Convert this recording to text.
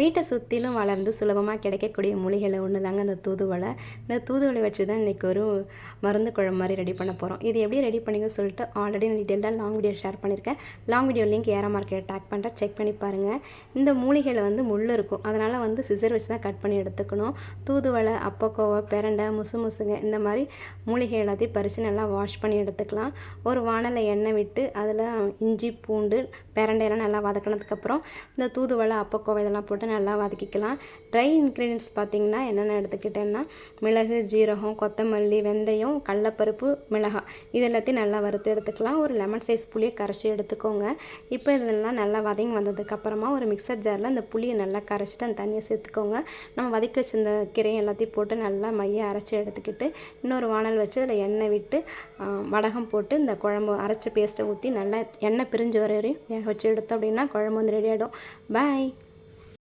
வீட்டை சுற்றிலும் வளர்ந்து சுலபமாக கிடைக்கக்கூடிய மூலிகையில் ஒன்று தாங்க இந்த தூதுவளை. இந்த தூதுவளை வச்சு தான் இன்றைக்கி ஒரு மருந்து குழம்பு மாதிரி ரெடி பண்ண போகிறோம். இது எப்படி ரெடி பண்ணிங்க சொல்லிட்டு ஆல்ரெடி நான் டீட்டெயிலாக லாங் வீடியோ ஷேர் பண்ணியிருக்கேன். லாங் வீடியோ லிங்க் ஏற மார்க்கெட் டேக் பண்ணுறேன், செக் பண்ணி பாருங்கள். இந்த மூலிகையில் முள் இருக்கும், அதனால் சிசர் வச்சு தான் கட் பண்ணி எடுத்துக்கணும். தூதுவளை, அப்பக்கோவை, பெரண்டை, முசுங்க இந்த மாதிரி மூலிகை எல்லாத்தையும் பறித்து நல்லா வாஷ் பண்ணி எடுத்துக்கலாம். ஒரு வானலில் எண்ணெய் விட்டு அதில் இஞ்சி, பூண்டு, பெரண்டையெல்லாம் நல்லா வதக்கினதுக்கப்புறம் இந்த தூதுவளை, அப்பக்கோவை இதெல்லாம் போட்டு நல்லா வதக்கிக்கலாம். ட்ரை இன்க்ரீடியன்ட்ஸ் பார்த்திங்கன்னா என்னென்ன எடுத்துக்கிட்டேன்னா மிளகு, ஜீரகம், கொத்தமல்லி, வெந்தயம், கடலப்பருப்பு, மிளகாய் இது எல்லாத்தையும் நல்லா வறுத்து எடுத்துக்கலாம். ஒரு லெமன் சைஸ் புளியை கரைச்சி எடுத்துக்கோங்க. இப்போ இதெல்லாம் நல்லா வதங்கி வந்ததுக்கப்புறமா ஒரு மிக்சர் ஜாரில் அந்த புளியை நல்லா கரைச்சிட்டு அந்த தண்ணியை சேர்த்துக்கோங்க. நம்ம வதக்கி வச்சிருந்த கீரையும் எல்லாத்தையும் போட்டு நல்லா மைய அரைச்சி எடுத்துக்கிட்டு இன்னொரு வானல் வச்சு அதில் எண்ணெய் விட்டு வடகம் போட்டு இந்த குழம்பு அரைச்ச பேஸ்ட்டை ஊற்றி நல்லா எண்ணெய் பிரிஞ்சு வர வரையும் வேக வச்சு எடுத்தோம் அப்படின்னா குழம்பு ரெடி ஆகிடும். பாய்.